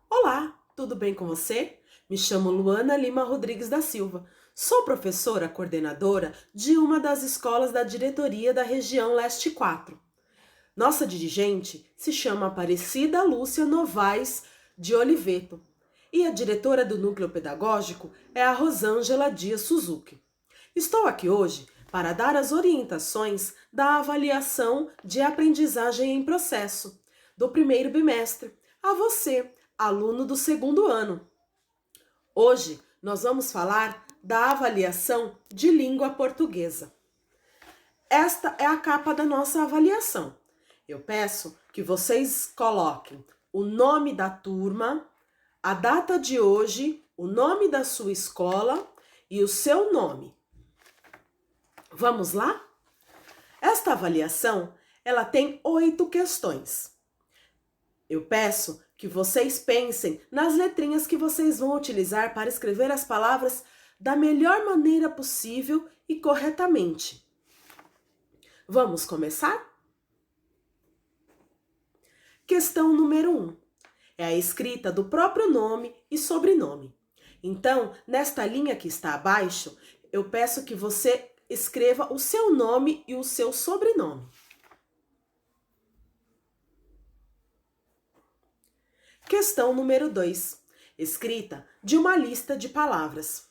Olá, tudo bem com você? Me chamo Luana Lima Rodrigues da Silva. Sou professora coordenadora de uma das escolas da diretoria da região Leste 4. Nossa dirigente se chama Aparecida Lúcia Novaes de Oliveto e a diretora do núcleo pedagógico é a Rosângela Dias Suzuki. Estou aqui hoje para dar as orientações da avaliação de aprendizagem em processo do primeiro bimestre a você, aluno do segundo ano. Hoje nós vamos falar da avaliação de língua portuguesa. Esta é a capa da nossa avaliação. Eu peço que vocês coloquem o nome da turma, a data de hoje, o nome da sua escola e o seu nome. Vamos lá? Esta avaliação, ela tem 8 questões. Eu peço que vocês pensem nas letrinhas que vocês vão utilizar para escrever as palavras da melhor maneira possível e corretamente. Vamos começar? Questão número 1. É a escrita do próprio nome e sobrenome. Então, nesta linha que está abaixo, eu peço que você escreva o seu nome e o seu sobrenome. Questão número 2. Escrita de uma lista de palavras.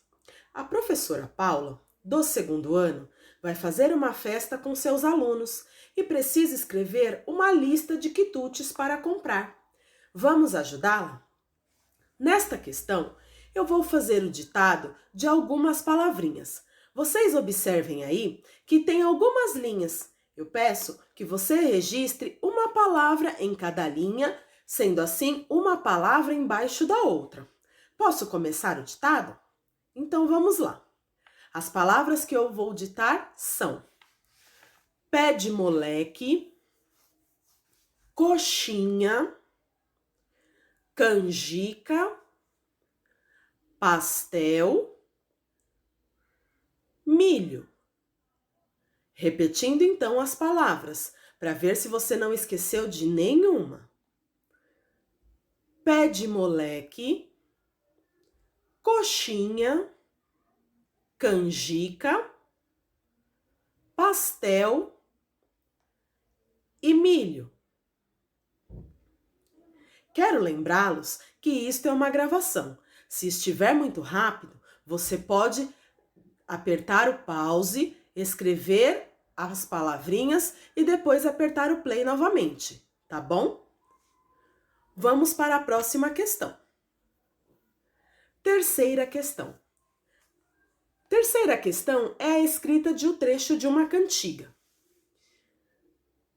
A professora Paula, do segundo ano, vai fazer uma festa com seus alunos e precisa escrever uma lista de quitutes para comprar. Vamos ajudá-la? Nesta questão, eu vou fazer o ditado de algumas palavrinhas. Vocês observem aí que tem algumas linhas. Eu peço que você registre uma palavra em cada linha, sendo assim uma palavra embaixo da outra. Posso começar o ditado? Então vamos lá. As palavras que eu vou ditar são pé de moleque, coxinha, canjica, pastel, milho. Repetindo então as palavras, para ver se você não esqueceu de nenhuma. Pé de moleque, coxinha, canjica, pastel e milho. Quero lembrá-los que isto é uma gravação. Se estiver muito rápido, você pode apertar o pause, escrever as palavrinhas e depois apertar o play novamente, tá bom? Vamos para a próxima questão. Terceira questão. Terceira questão é a escrita de um trecho de uma cantiga.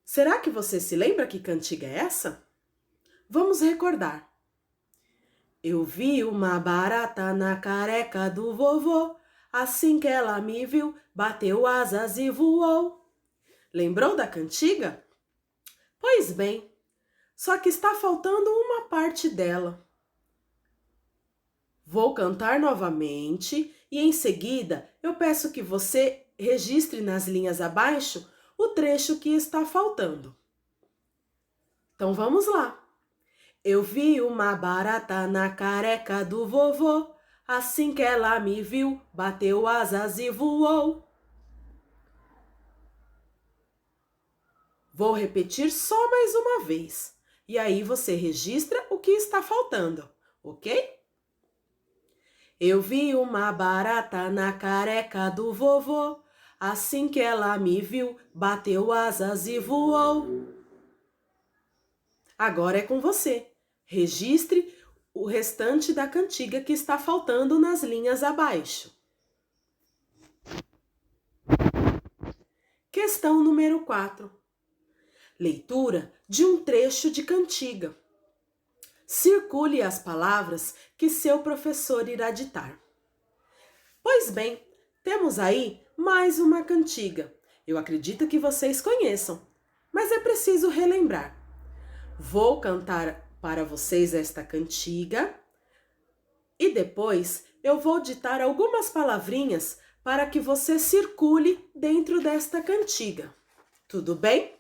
Será que você se lembra que cantiga é essa? Vamos recordar. Eu vi uma barata na careca do vovô, assim que ela me viu, bateu asas e voou. Lembrou da cantiga? Pois bem, só que está faltando uma parte dela. Vou cantar novamente e em seguida eu peço que você registre nas linhas abaixo o trecho que está faltando. Então vamos lá. Eu vi uma barata na careca do vovô, assim que ela me viu, bateu asas e voou. Vou repetir só mais uma vez. E aí você registra o que está faltando, ok? Eu vi uma barata na careca do vovô, assim que ela me viu, bateu asas e voou. Agora é com você. Registre o restante da cantiga que está faltando nas linhas abaixo. Questão número 4. Leitura de um trecho de cantiga. Circule as palavras que seu professor irá ditar. Pois bem, temos aí mais uma cantiga. Eu acredito que vocês conheçam, mas é preciso relembrar. Vou cantar para vocês esta cantiga e depois eu vou ditar algumas palavrinhas para que você circule dentro desta cantiga. Tudo bem?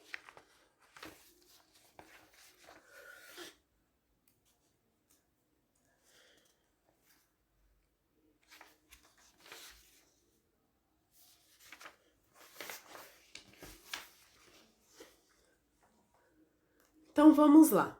Então vamos lá.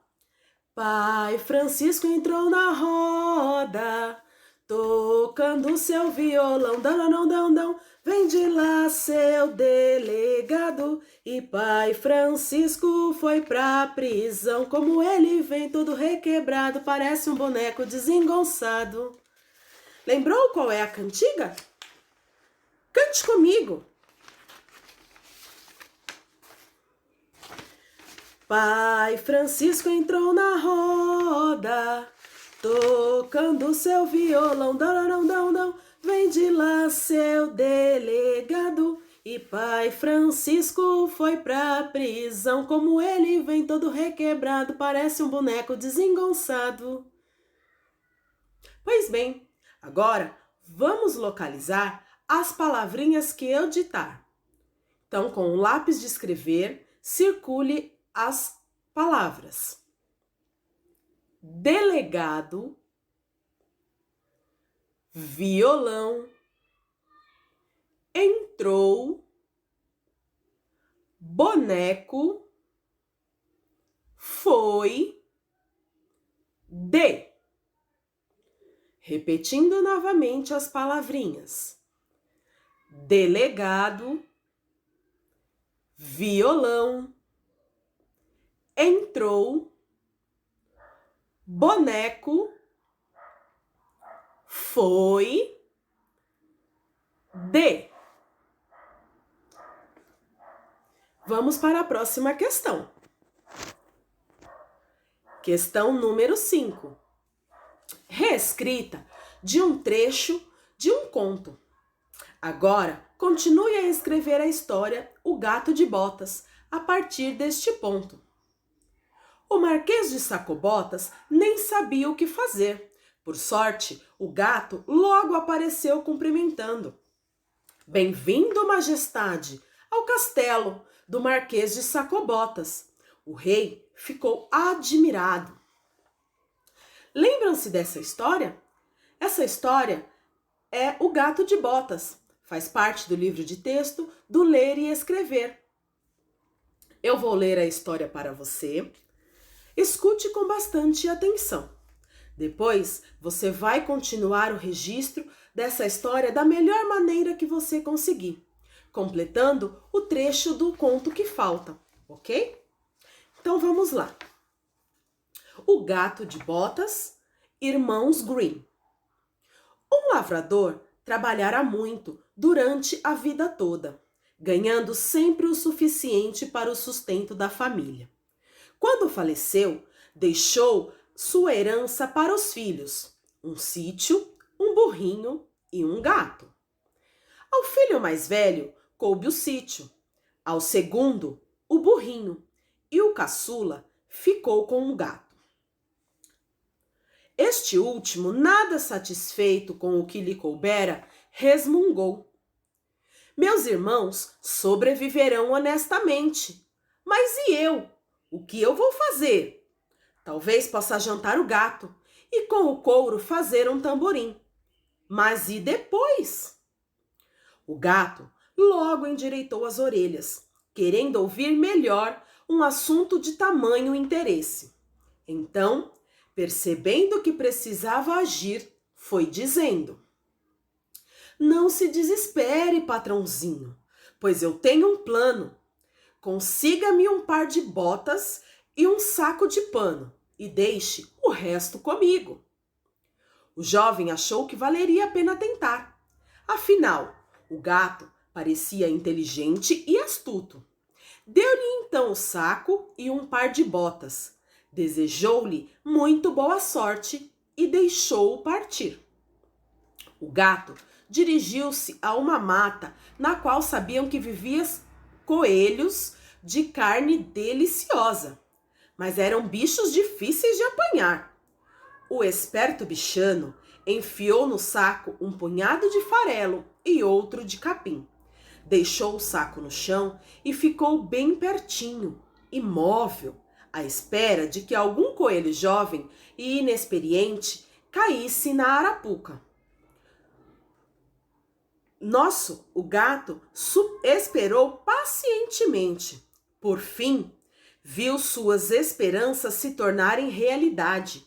Pai Francisco entrou na roda, tocando seu violão, dão, dão, dão. Vem de lá, seu delegado. E Pai Francisco foi pra prisão. Como ele vem todo requebrado, parece um boneco desengonçado. Lembrou qual é a cantiga? Cante comigo. Pai Francisco entrou na roda, tocando seu violão, dão, dão, dão. Vem de lá, seu delegado. E Pai Francisco foi pra prisão. Como ele vem todo requebrado, parece um boneco desengonçado. Pois bem, agora vamos localizar as palavrinhas que eu ditar. Então, com o lápis de escrever, circule as palavras: delegado, violão, entrou, boneco, foi, de. Repetindo novamente as palavrinhas: delegado, violão, entrou, boneco, foi, de. Vamos para a próxima questão. Questão número 5. Reescrita de um trecho de um conto. Agora, continue a escrever a história O Gato de Botas a partir deste ponto. O Marquês de Sacobotas nem sabia o que fazer. Por sorte, o gato logo apareceu cumprimentando. Bem-vindo, majestade, ao castelo do Marquês de Sacobotas. O rei ficou admirado. Lembram-se dessa história? Essa história é O Gato de Botas. Faz parte do livro de texto do Ler e Escrever. Eu vou ler a história para você. Escute com bastante atenção. Depois, você vai continuar o registro dessa história da melhor maneira que você conseguir, completando o trecho do conto que falta, ok? Então vamos lá. O Gato de Botas, Irmãos Grimm. Um lavrador trabalhara muito durante a vida toda, ganhando sempre o suficiente para o sustento da família. Quando faleceu, deixou sua herança para os filhos, um sítio, um burrinho e um gato. Ao filho mais velho coube o sítio, ao segundo o burrinho e o caçula ficou com o gato. Este último, nada satisfeito com o que lhe coubera, resmungou. Meus irmãos sobreviverão honestamente, mas e eu? O que eu vou fazer? Talvez possa jantar o gato e com o couro fazer um tamborim. Mas e depois? O gato logo endireitou as orelhas, querendo ouvir melhor um assunto de tamanho interesse. Então, percebendo que precisava agir, foi dizendo: Não se desespere, patrãozinho, pois eu tenho um plano. Consiga-me um par de botas e um saco de pano e deixe o resto comigo. O jovem achou que valeria a pena tentar. Afinal, o gato parecia inteligente e astuto. Deu-lhe então o saco e um par de botas. Desejou-lhe muito boa sorte e deixou-o partir. O gato dirigiu-se a uma mata na qual sabiam que viviam coelhos de carne deliciosa, mas eram bichos difíceis de apanhar. O esperto bichano enfiou no saco um punhado de farelo e outro de capim. Deixou o saco no chão e ficou bem pertinho, imóvel, à espera de que algum coelho jovem e inexperiente caísse na arapuca. O gato esperou pacientemente. Por fim, Viu suas esperanças se tornarem realidade.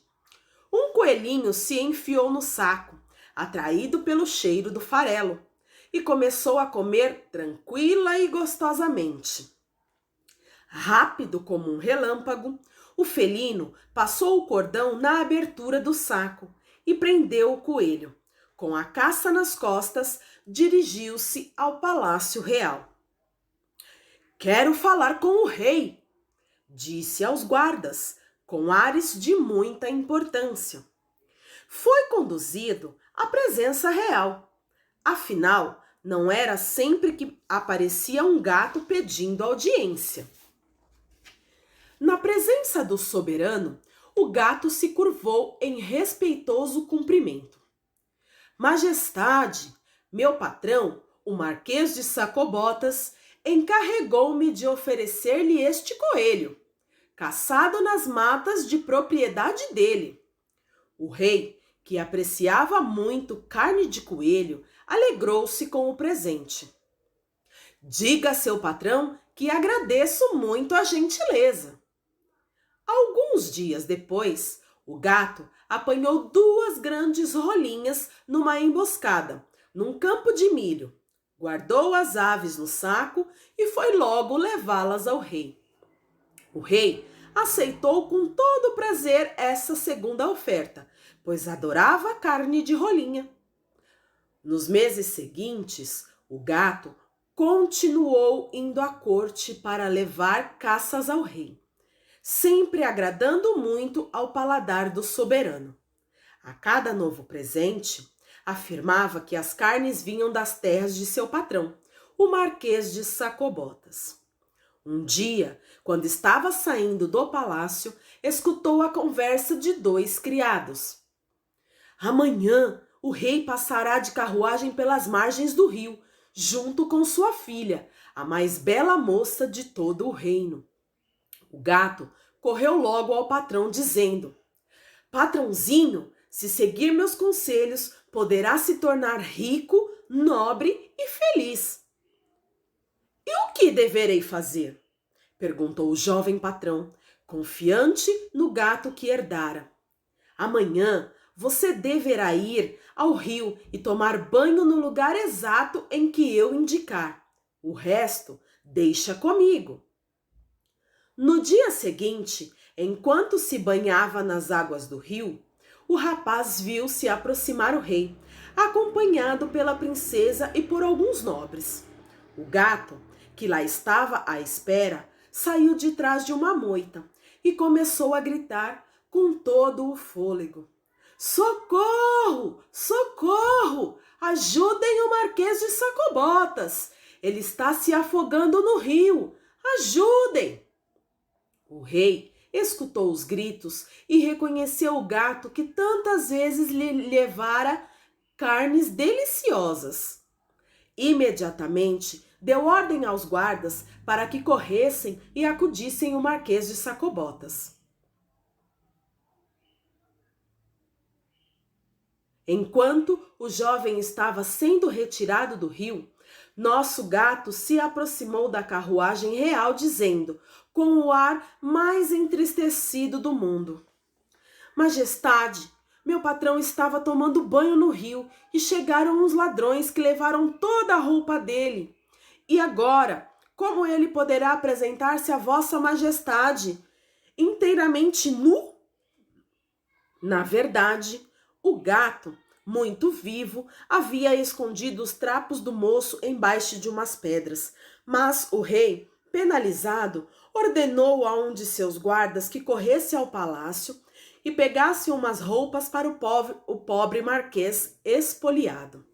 Um coelhinho se enfiou no saco, atraído pelo cheiro do farelo, e começou a comer tranquila e gostosamente. Rápido como um relâmpago, o felino passou o cordão na abertura do saco e prendeu o coelho. Com a caça nas costas, dirigiu-se ao palácio real. "Quero falar com o rei", disse aos guardas, com ares de muita importância. Foi conduzido à presença real. Afinal, não era sempre que aparecia um gato pedindo audiência. Na presença do soberano, o gato se curvou em respeitoso cumprimento. "Majestade, meu patrão, o Marquês de Sacobotas, encarregou-me de oferecer-lhe este coelho, caçado nas matas de propriedade dele." O rei, que apreciava muito carne de coelho, alegrou-se com o presente. "Diga a seu patrão que agradeço muito a gentileza." Alguns dias depois, o gato apanhou 2 grandes rolinhas numa emboscada, num campo de milho. Guardou as aves no saco e foi logo levá-las ao rei. O rei aceitou com todo prazer essa segunda oferta, pois adorava carne de rolinha. Nos meses seguintes, o gato continuou indo à corte para levar caças ao rei, sempre agradando muito ao paladar do soberano. A cada novo presente, afirmava que as carnes vinham das terras de seu patrão, o Marquês de Sacobotas. Um dia, quando estava saindo do palácio, escutou a conversa de 2 criados. "Amanhã, o rei passará de carruagem pelas margens do rio, junto com sua filha, a mais bela moça de todo o reino." O gato correu logo ao patrão, dizendo: "Patrãozinho, se seguir meus conselhos, poderá se tornar rico, nobre e feliz." "E o que deverei fazer?" perguntou o jovem patrão, confiante no gato que herdara. "Amanhã você deverá ir ao rio e tomar banho no lugar exato em que eu indicar. O resto deixa comigo." No dia seguinte, enquanto se banhava nas águas do rio, o rapaz viu se aproximar o rei, acompanhado pela princesa e por alguns nobres. O gato, que lá estava à espera, saiu de trás de uma moita e começou a gritar com todo o fôlego: "Socorro! Socorro! Ajudem o Marquês de Sacobotas! Ele está se afogando no rio! Ajudem!" O rei escutou os gritos e reconheceu o gato que tantas vezes lhe levara carnes deliciosas. Imediatamente deu ordem aos guardas para que corressem e acudissem o Marquês de Sacobotas. Enquanto o jovem estava sendo retirado do rio, nosso gato se aproximou da carruagem real, dizendo, com o ar mais entristecido do mundo: "Majestade, meu patrão estava tomando banho no rio e chegaram uns ladrões que levaram toda a roupa dele. E agora, como ele poderá apresentar-se a Vossa Majestade inteiramente nu?" Na verdade, o gato, muito vivo, havia escondido os trapos do moço embaixo de umas pedras, mas o rei, penalizado, ordenou a um de seus guardas que corresse ao palácio e pegasse umas roupas para o pobre marquês espoliado.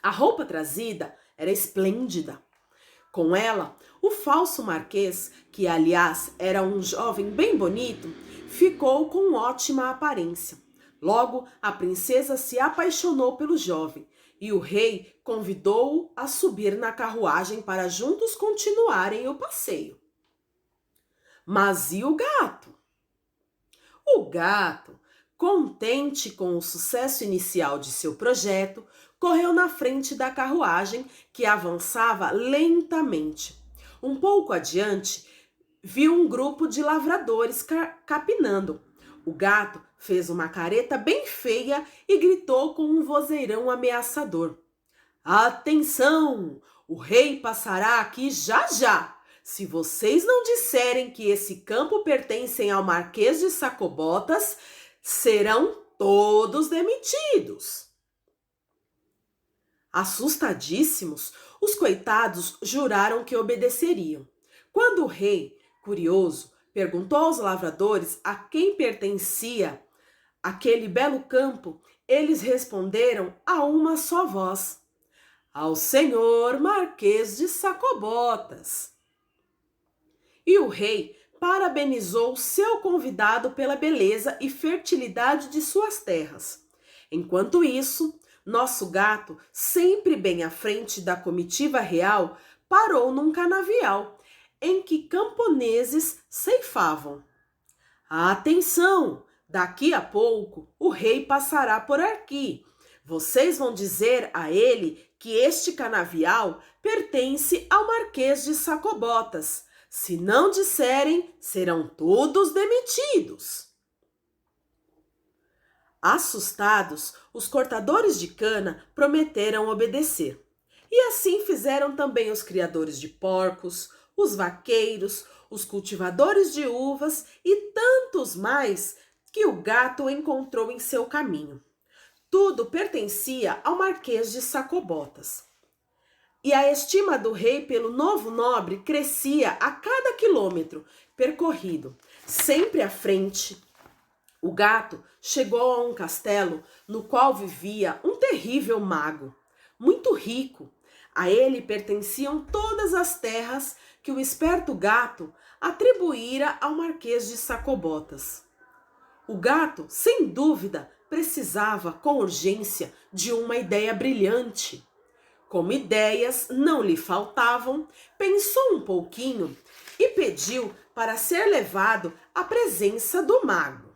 A roupa trazida era esplêndida. Com ela, o falso marquês, que aliás era um jovem bem bonito, ficou com ótima aparência. Logo, a princesa se apaixonou pelo jovem e o rei convidou-o a subir na carruagem para juntos continuarem o passeio. Mas e o gato? O gato, contente com o sucesso inicial de seu projeto, correu na frente da carruagem, que avançava lentamente. Um pouco adiante, viu um grupo de lavradores capinando. O gato fez uma careta bem feia e gritou com um vozeirão ameaçador: Atenção! O rei passará aqui já já! Se vocês não disserem que esse campo pertence ao Marquês de Sacobotas, serão todos demitidos. Assustadíssimos, os coitados juraram que obedeceriam. Quando o rei, curioso, perguntou aos lavradores a quem pertencia aquele belo campo, eles responderam a uma só voz: ao senhor Marquês de Sacobotas. E o rei parabenizou seu convidado pela beleza e fertilidade de suas terras. Enquanto isso, nosso gato, sempre bem à frente da comitiva real, parou num canavial em que camponeses ceifavam. Atenção! Daqui a pouco o rei passará por aqui. Vocês vão dizer a ele que este canavial pertence ao Marquês de Sacobotas. Se não disserem, serão todos demitidos. Assustados, os cortadores de cana prometeram obedecer. E assim fizeram também os criadores de porcos, os vaqueiros, os cultivadores de uvas e tantos mais que o gato encontrou em seu caminho. Tudo pertencia ao Marquês de Sacobotas. E a estima do rei pelo novo nobre crescia a cada quilômetro percorrido. Sempre à frente, o gato chegou a um castelo no qual vivia um terrível mago, muito rico. A ele pertenciam todas as terras que o esperto gato atribuíra ao Marquês de Sacobotas. O gato, sem dúvida, precisava com urgência de uma ideia brilhante. Como ideias não lhe faltavam, pensou um pouquinho e pediu para ser levado à presença do mago.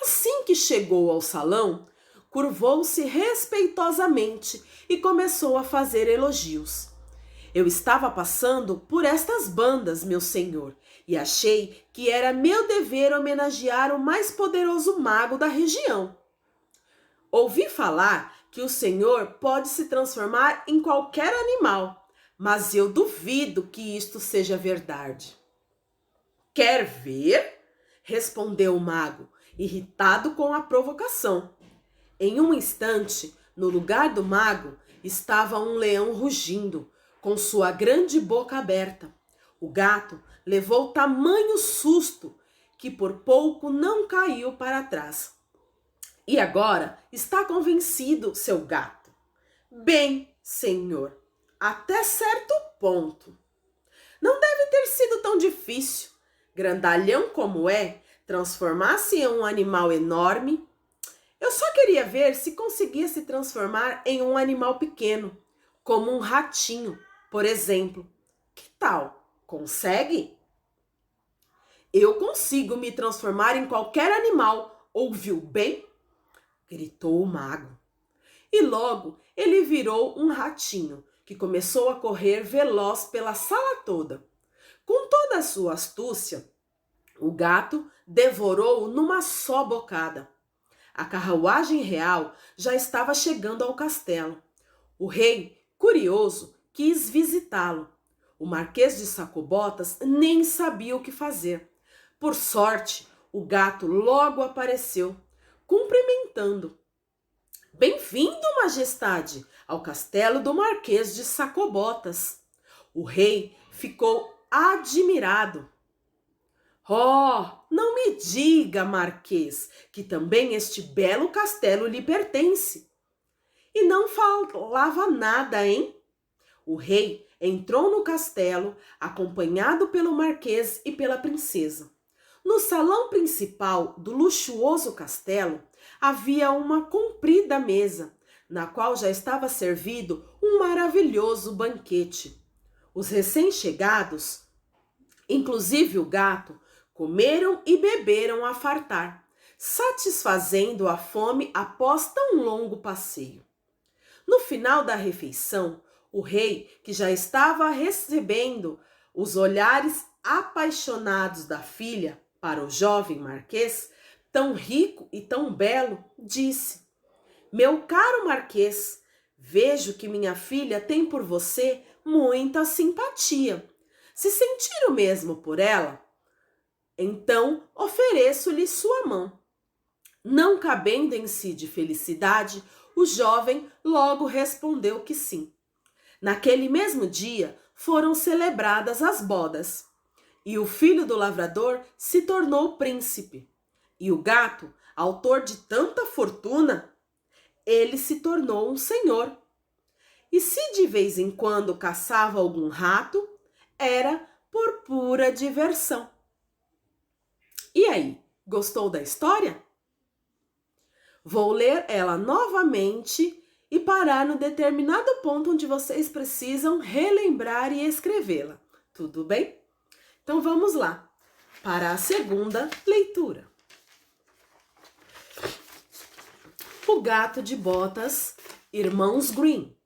Assim que chegou ao salão, curvou-se respeitosamente e começou a fazer elogios. Eu estava passando por estas bandas, meu senhor, e achei que era meu dever homenagear o mais poderoso mago da região. Ouvi falar que o senhor pode se transformar em qualquer animal, mas eu duvido que isto seja verdade. Quer ver? Respondeu o mago, irritado com a provocação. Em um instante, no lugar do mago, estava um leão rugindo, com sua grande boca aberta. O gato levou tamanho susto que por pouco não caiu para trás. E agora está convencido, seu gato? Bem, senhor, até certo ponto. Não deve ter sido tão difícil. Grandalhão como é, transformar-se em um animal enorme. Eu só queria ver se conseguia se transformar em um animal pequeno, como um ratinho, por exemplo. Que tal? Consegue? Eu consigo me transformar em qualquer animal, ouviu bem? Gritou o mago. E logo ele virou um ratinho, que começou a correr veloz pela sala toda. Com toda a sua astúcia, o gato devorou-o numa só bocada. A carruagem real já estava chegando ao castelo. O rei, curioso, quis visitá-lo. O Marquês de Sacobotas nem sabia o que fazer. Por sorte, o gato logo apareceu, cumprimentando. Bem-vindo, majestade, ao castelo do Marquês de Sacobotas. O rei ficou admirado. Oh, não me diga, Marquês, que também este belo castelo lhe pertence. E não falava nada, hein? O rei entrou no castelo, acompanhado pelo Marquês e pela princesa. No salão principal do luxuoso castelo, havia uma comprida mesa, na qual já estava servido um maravilhoso banquete. Os recém-chegados, inclusive o gato, comeram e beberam a fartar, satisfazendo a fome após tão longo passeio. No final da refeição, o rei, que já estava recebendo Os olhares apaixonados da filha para o jovem marquês, tão rico e tão belo, disse: Meu caro marquês, vejo que minha filha tem por você muita simpatia. Se sentir o mesmo por ela, então ofereço-lhe sua mão. Não cabendo em si de felicidade, o jovem logo respondeu que sim. Naquele mesmo dia foram celebradas as bodas, e o filho do lavrador se tornou príncipe, e o gato, autor de tanta fortuna, ele se tornou um senhor. E se de vez em quando caçava algum rato, era por pura diversão. E aí, gostou da história? Vou ler ela novamente e parar no determinado ponto onde vocês precisam relembrar e escrevê-la. Tudo bem? Então vamos lá, para a segunda leitura. O Gato de Botas, Irmãos Green.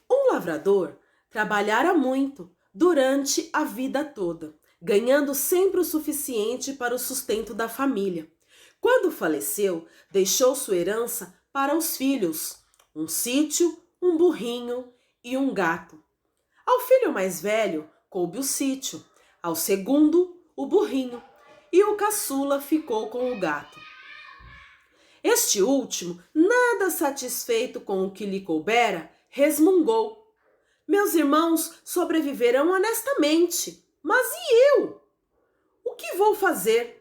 Um lavrador trabalhara muito durante a vida toda, ganhando sempre o suficiente para o sustento da família. Quando faleceu, deixou sua herança para os filhos, um sítio, um burrinho e um gato. Ao filho mais velho coube o sítio, ao segundo o burrinho, e o caçula ficou com o gato. Este último, nada satisfeito com o que lhe coubera, resmungou: Meus irmãos sobreviverão honestamente, mas e eu? O que vou fazer?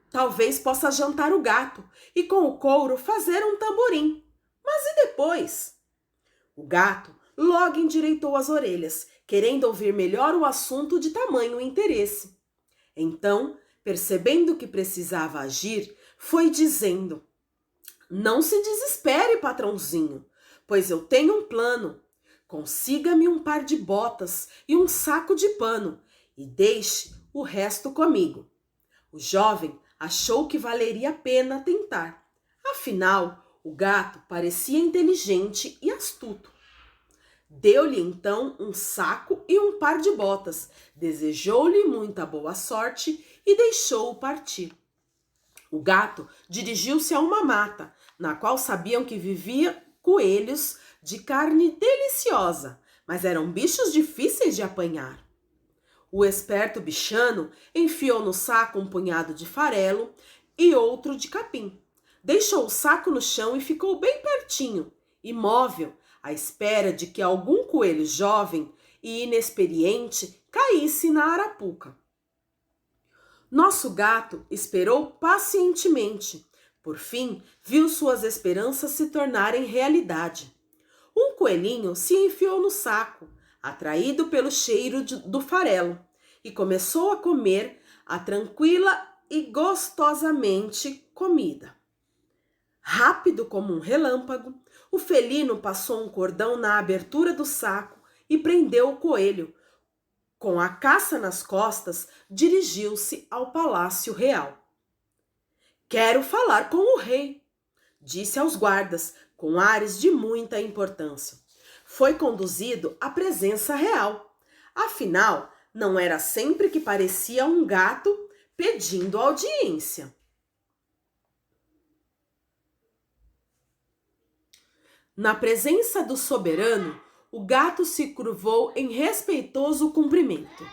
Talvez possa jantar o gato e com o couro fazer um tamborim. Mas e depois? O gato logo endireitou as orelhas, querendo ouvir melhor o assunto de tamanho interesse. Então, percebendo que precisava agir, foi dizendo: Não se desespere, patrãozinho, pois eu tenho um plano. Consiga-me um par de botas e um saco de pano e deixe o resto comigo. O jovem achou que valeria a pena tentar. Afinal, o gato parecia inteligente e astuto. Deu-lhe então um saco e um par de botas, desejou-lhe muita boa sorte e deixou-o partir. O gato dirigiu-se a uma mata, na qual sabiam que vivia coelhos de carne deliciosa, mas eram bichos difíceis de apanhar. O esperto bichano enfiou no saco um punhado de farelo e outro de capim. Deixou o saco no chão e ficou bem pertinho, imóvel, à espera de que algum coelho jovem e inexperiente caísse na arapuca. Nosso gato esperou pacientemente. Por fim, viu suas esperanças se tornarem realidade. Um coelhinho se enfiou no saco, atraído pelo cheiro do farelo, e começou a comer a tranquila e gostosamente comida. Rápido como um relâmpago, o felino passou um cordão na abertura do saco e prendeu o coelho. Com a caça nas costas, dirigiu-se ao palácio real. Quero falar com o rei, disse aos guardas, com ares de muita importância. Foi conduzido à presença real. Afinal, não era sempre que parecia um gato pedindo audiência. Na presença do soberano, o gato se curvou em respeitoso cumprimento.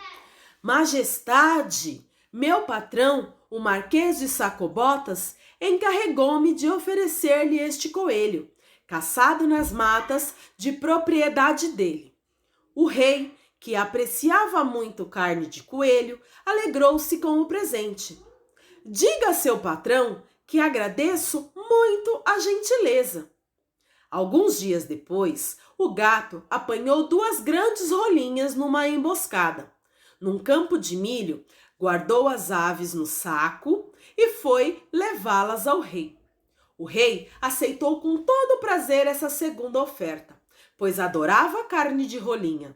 Majestade, meu patrão, o Marquês de Sacobotas, encarregou-me de oferecer-lhe este coelho, caçado nas matas de propriedade dele. O rei, que apreciava muito carne de coelho, alegrou-se com o presente. Diga a seu patrão que agradeço muito a gentileza. Alguns dias depois, o gato apanhou 2 grandes rolinhas numa emboscada. Num campo de milho, guardou as aves no saco e foi levá-las ao rei. O rei aceitou com todo prazer essa segunda oferta, pois adorava carne de rolinha.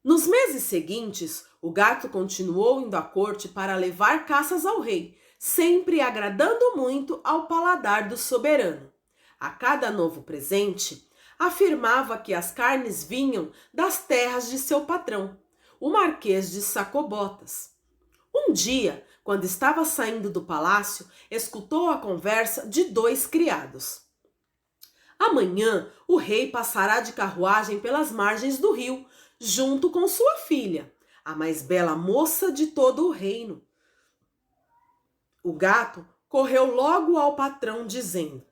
Nos meses seguintes, o gato continuou indo à corte para levar caças ao rei, sempre agradando muito ao paladar do soberano. A cada novo presente, afirmava que as carnes vinham das terras de seu patrão. o Marquês de Sacobotas. Um dia, quando estava saindo do palácio, escutou a conversa de 2 criados. Amanhã o rei passará de carruagem pelas margens do rio, junto com sua filha, a mais bela moça de todo o reino. O gato correu logo ao patrão, dizendo: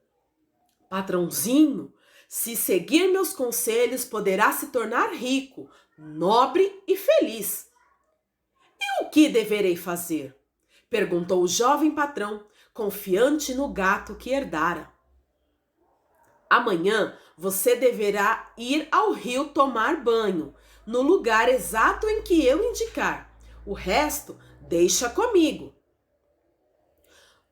Patrãozinho, se seguir meus conselhos, poderá se tornar rico, nobre e feliz. E o que deverei fazer? Perguntou o jovem patrão, confiante no gato que herdara. Amanhã você deverá ir ao rio tomar banho, no lugar exato em que eu indicar. O resto deixa comigo.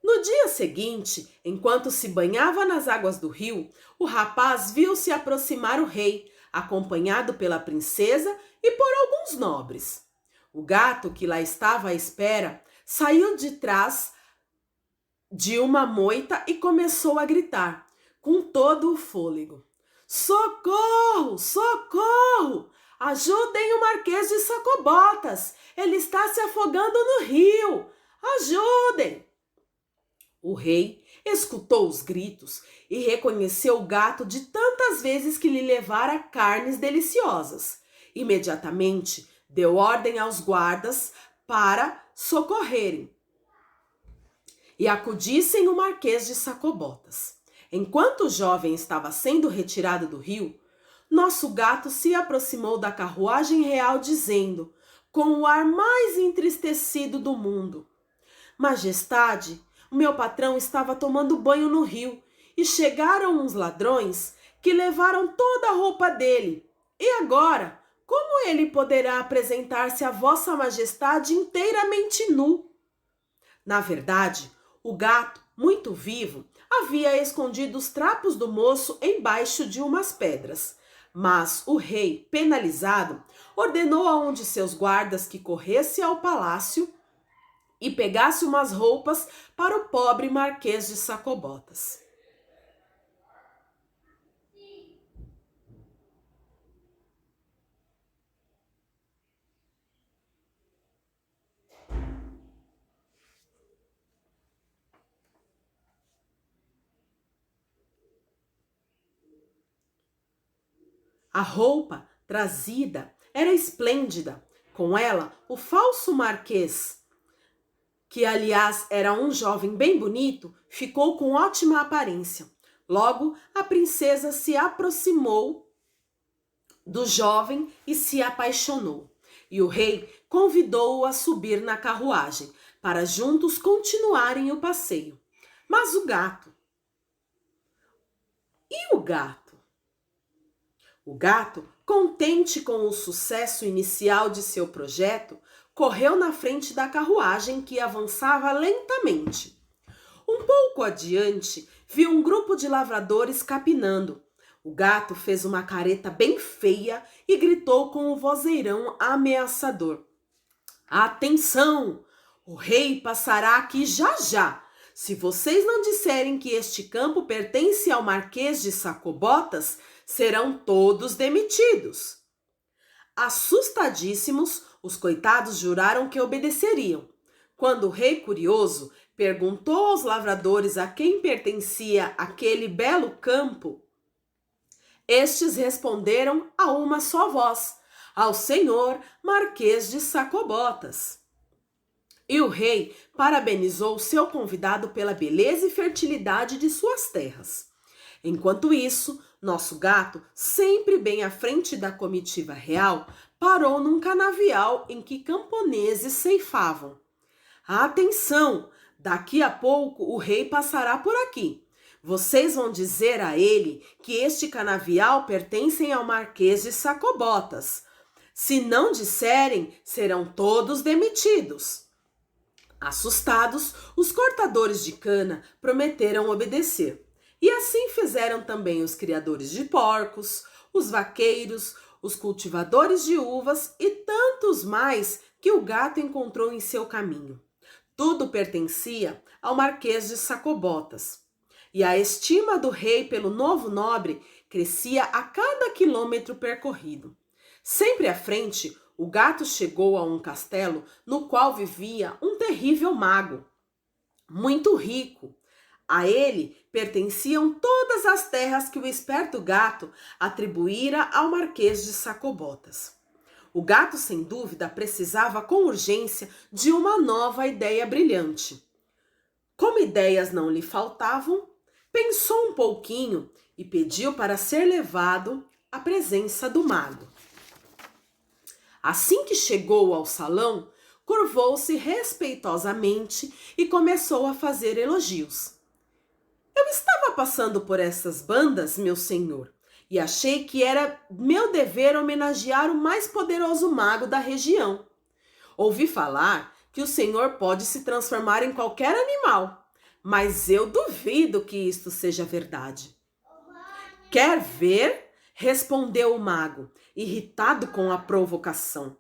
No dia seguinte, enquanto se banhava nas águas do rio, o rapaz viu se aproximar o rei, acompanhado pela princesa e por alguns nobres. O gato, que lá estava à espera, saiu de trás de uma moita e começou a gritar, com todo o fôlego: Socorro! Socorro! Ajudem o Marquês de Sacobotas! Ele está se afogando no rio! Ajudem! O rei escutou os gritos e reconheceu o gato de tantas vezes que lhe levara carnes deliciosas. Imediatamente deu ordem aos guardas para socorrerem e acudissem o Marquês de Sacobotas. Enquanto o jovem estava sendo retirado do rio, nosso gato se aproximou da carruagem real, dizendo, com o ar mais entristecido do mundo: Majestade, o meu patrão estava tomando banho no rio e chegaram uns ladrões que levaram toda a roupa dele. E agora, como ele poderá apresentar-se a Vossa Majestade inteiramente nu? Na verdade, o gato, muito vivo, havia escondido os trapos do moço embaixo de umas pedras. Mas o rei, penalizado, ordenou a um de seus guardas que corresse ao palácio e pegasse umas roupas para o pobre Marquês de Sacobotas. A roupa trazida era esplêndida. Com ela, o falso marquês, que aliás era um jovem bem bonito, ficou com ótima aparência. Logo, a princesa se aproximou do jovem e se apaixonou. E o rei convidou-o a subir na carruagem, para juntos continuarem o passeio. Mas o gato? E o gato? O gato, contente com o sucesso inicial de seu projeto, correu na frente da carruagem que avançava lentamente. Um pouco adiante, viu um grupo de lavradores capinando. O gato fez uma careta bem feia e gritou com o vozeirão ameaçador: Atenção! O rei passará aqui já já! Se vocês não disserem que este campo pertence ao Marquês de Sacobotas, serão todos demitidos. Assustadíssimos, os coitados juraram que obedeceriam. Quando o rei, curioso, perguntou aos lavradores a quem pertencia aquele belo campo, estes responderam a uma só voz: ao senhor Marquês de Sacobotas. E o rei parabenizou seu convidado pela beleza e fertilidade de suas terras. Enquanto isso, nosso gato, sempre bem à frente da comitiva real, parou num canavial em que camponeses ceifavam. Atenção! Daqui a pouco o rei passará por aqui. Vocês vão dizer a ele que este canavial pertence ao Marquês de Sacobotas. Se não disserem, serão todos demitidos. Assustados, os cortadores de cana prometeram obedecer. E assim fizeram também os criadores de porcos, os vaqueiros, os cultivadores de uvas e tantos mais que o gato encontrou em seu caminho. Tudo pertencia ao Marquês de Sacobotas. E a estima do rei pelo novo nobre crescia a cada quilômetro percorrido. Sempre à frente, O gato chegou a um castelo no qual vivia um terrível mago, muito rico. A ele pertenciam todas as terras que o esperto gato atribuíra ao Marquês de Sacobotas. O gato, sem dúvida, precisava com urgência de uma nova ideia brilhante. Como ideias não lhe faltavam, pensou um pouquinho e pediu para ser levado à presença do mago. Assim que chegou ao salão, curvou-se respeitosamente e começou a fazer elogios. Eu estava passando por essas bandas, meu senhor, e achei que era meu dever homenagear o mais poderoso mago da região. Ouvi falar que o senhor pode se transformar em qualquer animal, mas eu duvido que isto seja verdade. Quer ver? Respondeu o mago, irritado com a provocação.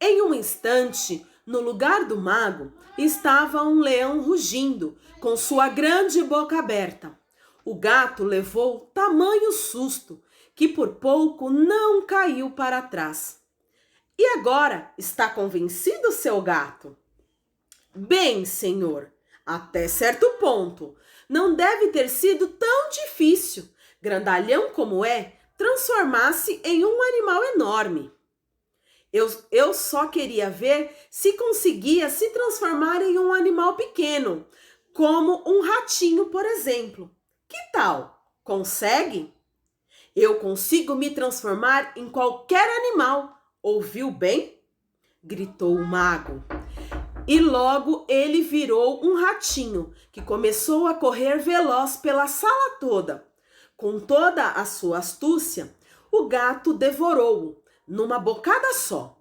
Em um instante, no lugar do mago, estava um leão rugindo, com sua grande boca aberta. O gato levou tamanho susto, que por pouco não caiu para trás. E agora, está convencido, seu gato? Bem, senhor, até certo ponto. Não deve ter sido tão difícil, grandalhão como é, transformar-se em um animal enorme. Eu só queria ver se conseguia se transformar em um animal pequeno, como um ratinho, por exemplo. Que tal? Consegue? Eu consigo me transformar em qualquer animal. Ouviu bem? Gritou o mago. E logo ele virou um ratinho, que começou a correr veloz pela sala toda. Com toda a sua astúcia, o gato devorou-o numa bocada só.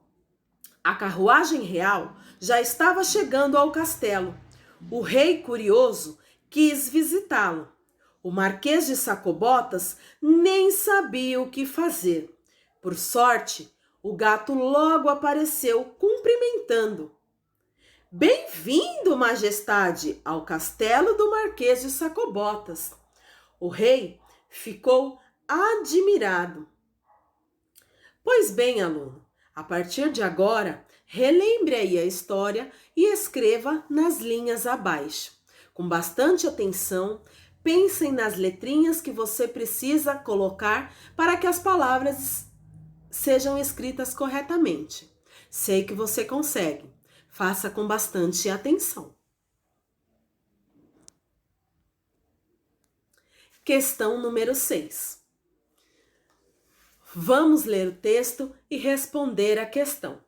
A carruagem real já estava chegando ao castelo. O rei, curioso, quis visitá-lo. O Marquês de Sacobotas nem sabia o que fazer. Por sorte, o gato logo apareceu, cumprimentando. Bem-vindo, majestade, ao castelo do Marquês de Sacobotas. O rei ficou admirado. Pois bem, aluno, a partir de agora, relembre aí a história e escreva nas linhas abaixo. Com bastante atenção, pensem nas letrinhas que você precisa colocar para que as palavras sejam escritas corretamente. Sei que você consegue. Faça com bastante atenção. Questão número 6. Vamos ler o texto e responder a questão.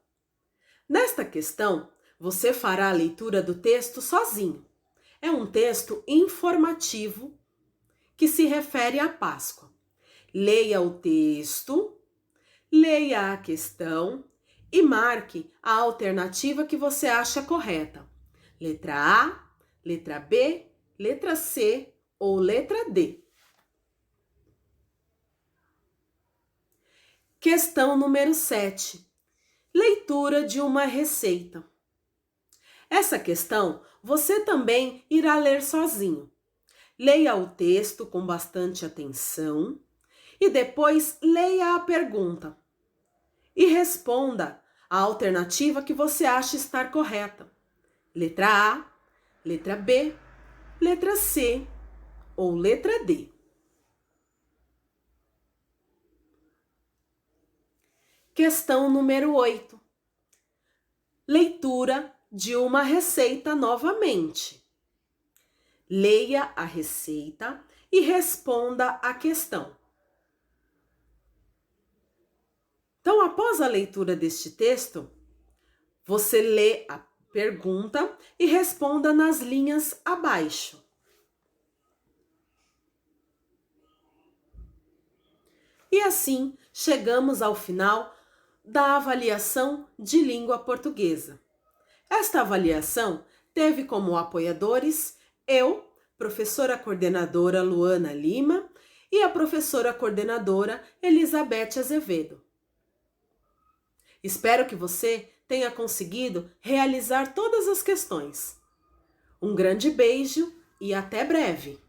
Nesta questão, você fará a leitura do texto sozinho. É um texto informativo que se refere à Páscoa. Leia o texto, leia a questão e marque a alternativa que você acha correta. Letra A, letra B, letra C ou letra D. Questão número 7. Leitura de uma receita. Essa questão você também irá ler sozinho. Leia o texto com bastante atenção e depois leia a pergunta e responda a alternativa que você acha estar correta. Letra A, letra B, letra C ou letra D. Questão número 8. Leitura de uma receita novamente. Leia a receita e responda a questão. Então, após a leitura deste texto, você lê a pergunta e responda nas linhas abaixo. E assim, chegamos ao final da avaliação de língua portuguesa. Esta avaliação teve como apoiadores eu, professora coordenadora Luana Lima, e a professora coordenadora Elizabeth Azevedo. Espero que você tenha conseguido realizar todas as questões. Um grande beijo e até breve!